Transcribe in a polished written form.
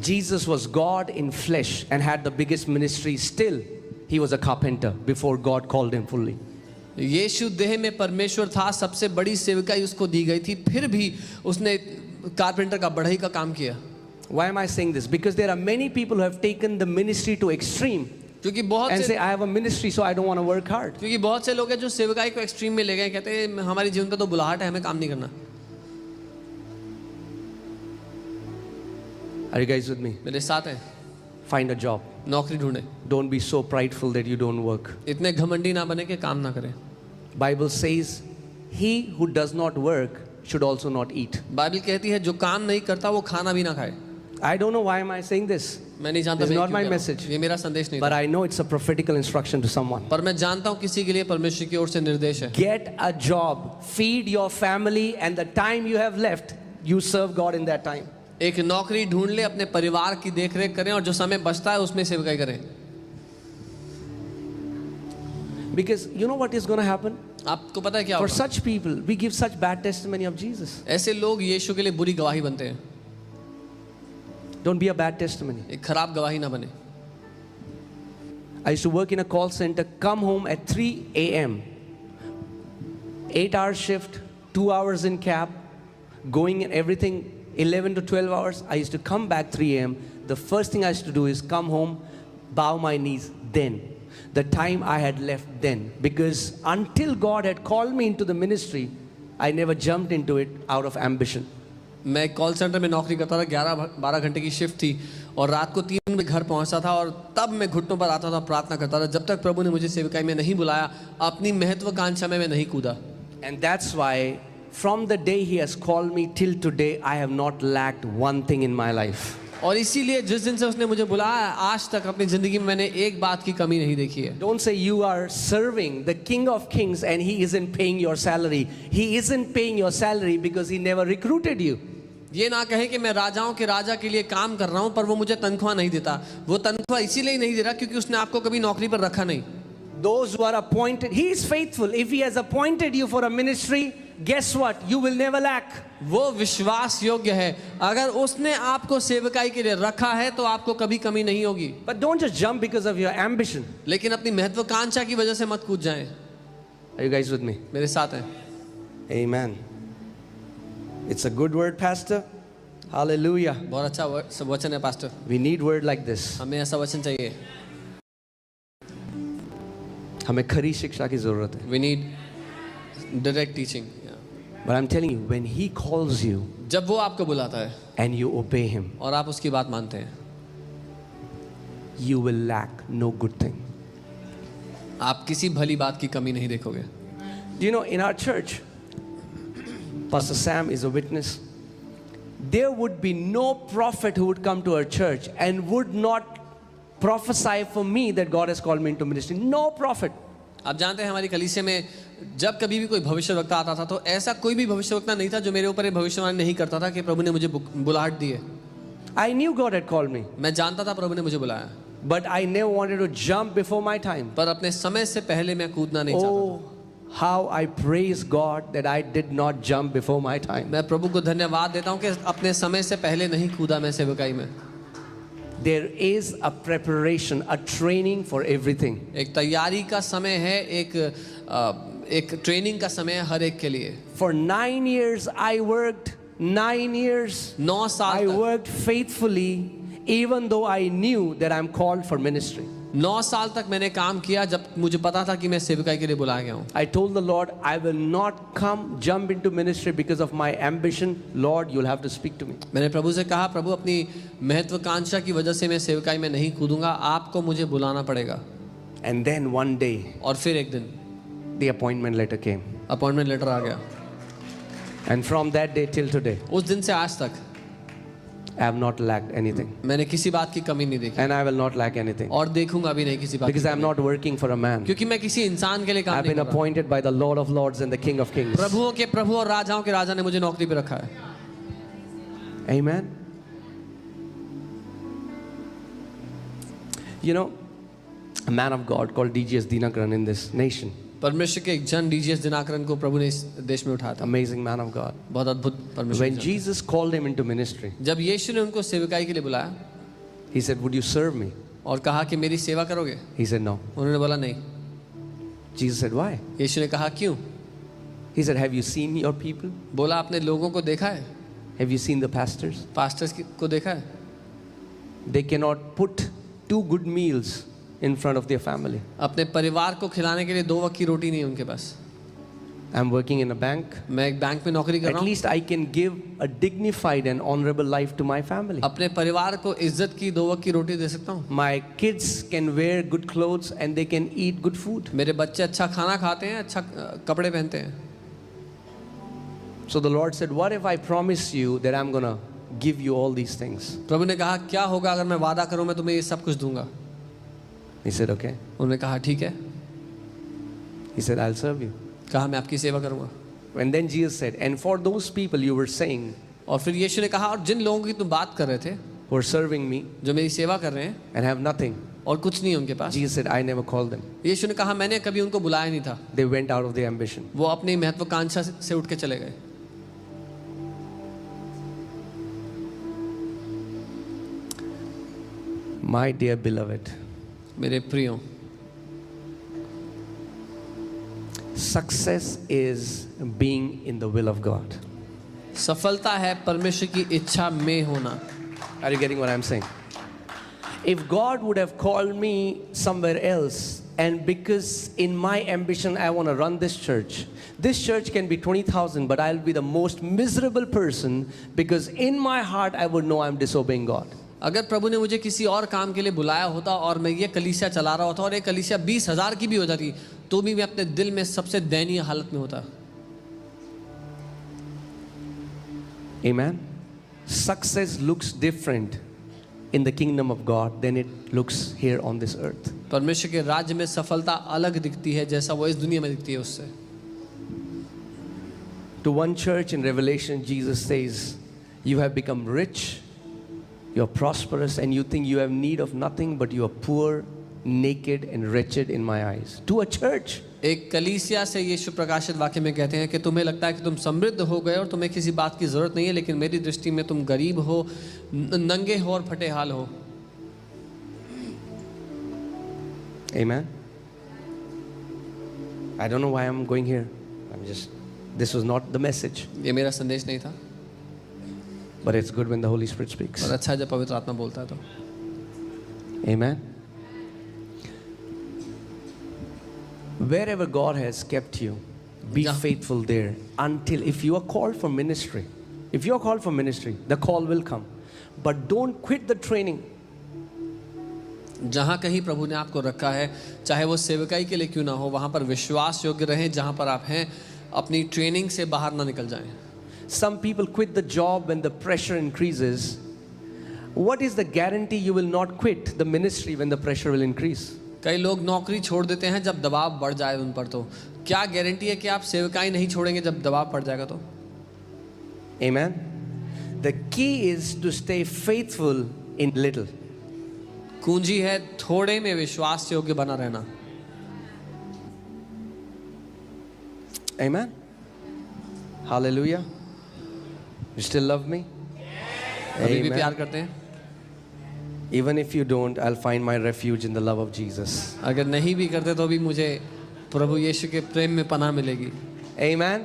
Jesus was God in flesh and had the biggest ministry. Still, he was a carpenter before God called him fully. यीशु देह में परमेश्वर था, सबसे बड़ी सेवकाई उसको दी गई थी, फिर भी उसने कारपेंटर का बढ़ई का काम किया. Why am I saying this? Because there are many people who have taken the ministry to extreme क्योंकि बहुत and से say, I have a ministry, so I don't want to work hard. क्योंकि बहुत से लोग हैं जो सेवकाई को एक्सट्रीम में ले गए, कहते हैं हमारे जीवन पे तो बुलाहट है, हमें काम नहीं करना. Are you guys with me? मेरे साथ हैं. Find a job. नौकरी ढूंढे. Don't be so prideful that you don't work. इतने घमंडी ना बने कि काम ना करें. Bible says, he who does not work should also not eat. Bible कहती है जो काम नहीं करता वो खाना भी ना खाए. I don't know why am I saying this. मैं नहीं जानता This is मैं not क्यों my कह रहा हूं. message. ये मेरा संदेश नहीं But था. I know it's a prophetical instruction to someone. पर मैं जानता हूँ किसी के लिए परमेश्वर की ओर से निर्देश है. Get a job, feed your family, and the time you have left, you serve God in that time. एक नौकरी ढूंढ ले, अपने परिवार की देखरेख करें और जो समय बचता है उसमें सेवकाई करें. Because you know what is going to happen? आपको पता है क्या For होगा? such people, we give such bad testimony of Jesus. ऐसे लोग यीशु के लिए बुरी गवाही बनते हैं. Don't be a bad testimony. एक खराब गवाही ना बने. I used to work in a call center, come home at 3 a.m. 8-hour shift, 2 hours in cab, going and everything 11 to 12 hours. I used to come back 3 a.m. The first thing I used to do is come home, bow my knees then. The time I had left then. Because until God had called me into the ministry, I never jumped into it out of ambition. मैं call centre में नौकरी करता था, 11-12 घंटे की shift थी और रात को 3 बजे घर पहुंचता था और तब मैं घुटनों पर आता था, प्रार्थना करता था. जब तक प्रभु ने मुझे सेवकाई में नहीं बुलाया, अपनी महत्वाकांक्षा में मैं नहीं कूदा. And that's why from the day He has called me till today, I have not lacked one thing in my life. और इसीलिए जिस दिन से उसने मुझे बुलाया, आज तक अपनी जिंदगी में मैंने एक बात की कमी नहीं देखी है. Don't say you are serving the King of Kings and He isn't paying your salary. He isn't paying your salary because He never recruited you. ये ना कहे कि मैं राजाओं के राजा के लिए काम कर रहा हूं पर वो मुझे तनख्वाह नहीं देता. वो तनख्वाह इसीलिए नहीं दे रहा क्योंकि उसने आपको कभी नौकरी पर रखा नहीं. Those who are appointed, He is faithful. If He has appointed you for a ministry, guess what? You will never lack. वो विश्वास योग्य है. अगर उसने आपको सेवकाई के लिए रखा है तो आपको कभी कमी नहीं होगी. But don't just jump because of your ambition. लेकिन अपनी महत्वाकांक्षा की वजह से मत कूद जाएं. Are you guys with me? मेरे साथ हैं. Amen. It's a good word, Pastor. Hallelujah. बहुत अच्छा वचन है pastor. We need word like this. हमें ऐसा वचन चाहिए. हमें खरी शिक्षा की जरूरत है. We need direct teaching. But I'm telling you, when He calls you जब वो आपको बुलाता है and you obey Him, और आप उसकी बात मानते हैं, you will lack no good thing. आप किसी भली बात की कमी नहीं देखोगे. You know, in our church, Pastor Sam is a witness. There would be no prophet who would come to our church and would not prophesy for me that God has called me into ministry. No prophet. आप जानते हैं हमारी कलीसिया में जब कभी भी कोई भविष्यवक्ता आता था तो ऐसा कोई भी भविष्यवक्ता नहीं था जो मेरे ऊपर ये भविष्यवाणी नहीं करता था कि प्रभु ने मुझे बुलाहट दी है. I knew God had called me, मैं जानता था प्रभु ने मुझे बुलाया, but I never wanted to jump before my time. पर अपने समय से पहले मैं कूदना नहीं चाहता. Oh, how I praise God that I did not jump before my time. मैं प्रभु को धन्यवाद देता हूँ कि अपने समय से पहले नहीं कूदा मैं सेवकाई में. There is a preparation, a training for everything. एक तैयारी का समय है, एक ट्रेनिंग का समय है हर एक के लिए. For 9 years I worked. 9 years 9 साल I तक worked faithfully, even though I knew that I'm called for ministry. 9 साल तक मैंने काम किया जब मुझे पता था कि मैं सेवकाई के लिए बुलाया गया हूँ. I told the Lord, I will not jump into ministry because of my ambition. Lord, you'll have to speak to me. मैंने प्रभु से कहा, प्रभु अपनी महत्वाकांक्षा की वजह से मैं सेवकाई में नहीं कूदूंगा, आपको मुझे बुलाना पड़ेगा. And then one day, और फिर एक दिन the appointment letter came. Appointment letter आ गया. And from that day till today, उस दिन से आज तक I have not lacked anything. मैंने किसी बात की कमी नहीं देखी And I will not lack anything. और देखूंगा भी नहीं किसी बात Because की I am कमी. not working for a man. क्योंकि मैं किसी इंसान के लिए काम I've नहीं been कर रहा. appointed by the Lord of Lords and the King of Kings. प्रभुओं के प्रभु और राजाओं के राजा ने मुझे नौकरी पे रखा है. Amen. You know, a man of God called D.G.S. Dinakaran in this nation. परमेश्वर के एक जन डीजीएस दिनाकरन को प्रभु ने इस देश में उठाया था. Amazing man of God. बहुत अद्भुत परमेश्वर When के जन. Jesus called him into ministry, जब यीशु ने उनको सेवकाई के लिए बुलाया, He said, would you serve me? और कहा कि मेरी सेवा करोगे? He said, no. उन्होंने बोला नहीं। Jesus said, why? यीशु ने कहा क्यों? He said, have you seen your people? बोला आपने लोगों को देखा है? Have you seen the pastors? Pastors को देखा है? They cannot put 2 good meals in front of their family. अपने परिवार को खिलाने के लिए 2 वक्त की रोटी नहीं है उनके पास। I'm working in a bank. मैं एक बैंक में नौकरी कर At रहा हूँ। least I can give a dignified and honorable life to my family. अपने परिवार को इज्जत की 2 वक्त की रोटी दे सकता हूँ। My kids can wear good clothes and they can eat good food. मेरे बच्चे अच्छा खाना खाते हैं, अच्छा कपड़े पहनते हैं। So the Lord said, what if I promise you that I'm going to give you all these things? प्रभु ने कहा क्या होगा अगर मैं वादा करूँ मैं तुम्हें ये सब कुछ दूंगा? He said, okay. उन्होंने कहा ठीक है। He said, I'll serve you. कहा मैं आपकी सेवा करूँगा। And then Jesus said, and for those people you were saying और फिर यीशु ने कहा और जिन लोगों की तुम बात कर रहे थे who are serving me जो मेरी सेवा कर रहे हैं and have nothing, और कुछ नहीं है उनके पास, Jesus said, I never called them. यीशु ने कहा मैंने कभी उनको बुलाया नहीं था। They went out of their ambition. वो अपनी महत्वाकांक्षा से उठ के चले गए। My dear beloved, मेरे प्रियो, success is being in the will of God. सफलता है परमेश्वर की इच्छा में होना। Are you getting what I'm saying? If God would have called me somewhere else, and because in my ambition I want to run this church can be 20,000, but I'll be the most miserable person because in my heart I would know I'm disobeying God. अगर प्रभु ने मुझे किसी और काम के लिए बुलाया होता और मैं ये कलीसिया चला रहा होता और ये कलीसिया 20,000 की भी हो जाती तो भी मैं अपने दिल में सबसे दयनीय हालत में होता। Amen. Success looks different in the kingdom of God than it looks here on this earth. परमेश्वर के राज्य में सफलता अलग दिखती है जैसा वो इस दुनिया में दिखती है उससे। To one church in Revelation, Jesus says, you have become rich, you are prosperous, and you think you have need of nothing, but you are poor, naked, and wretched in my eyes. To a church. एक कलीसिया से यीशु प्रकाशित वाक्य में कहते हैं कि तुम्हें लगता है कि तुम समृद्ध हो गए और तुम्हें किसी बात की जरूरत नहीं है, लेकिन मेरी दृष्टि में तुम गरीब हो, नंगे हो और फटे हाल हो। Amen. I don't know why I'm going here. This was not the message. ये मेरा संदेश नहीं था, but it's good when the Holy Spirit speaks. और अच्छा है जब पवित्र आत्मा बोलता है तो। Amen. Wherever God has kept you, be faithful there until, if you are called for ministry, the call will come. But don't quit the training. जहाँ कहीं प्रभु ने आपको रखा है, चाहे वो सेवकाई के लिए क्यों ना हो, वहाँ पर विश्वास योग्य रहें जहाँ पर आप हैं, अपनी ट्रेनिंग से बाहर ना निकल जाएं। Some people quit the job when the pressure increases. What is the guarantee you will not quit the ministry when the pressure will increase? कई लोग नौकरी छोड़ देते हैं जब दबाव बढ़ जाए उन पर, तो क्या गारंटी है कि आप सेवकाई नहीं छोड़ेंगे जब दबाव पड़ जाएगा तो? Amen. The key is to stay faithful in little. कुंजी है थोड़े में विश्वास योग्य बना रहना। Amen. Hallelujah. You still love me? अभी भी प्यार करते हैं? Even if you don't, I'll find my refuge in the love of Jesus. अगर नहीं भी करते तो भी मुझे प्रभु यीशु के प्रेम में पनाह मिलेगी। Amen.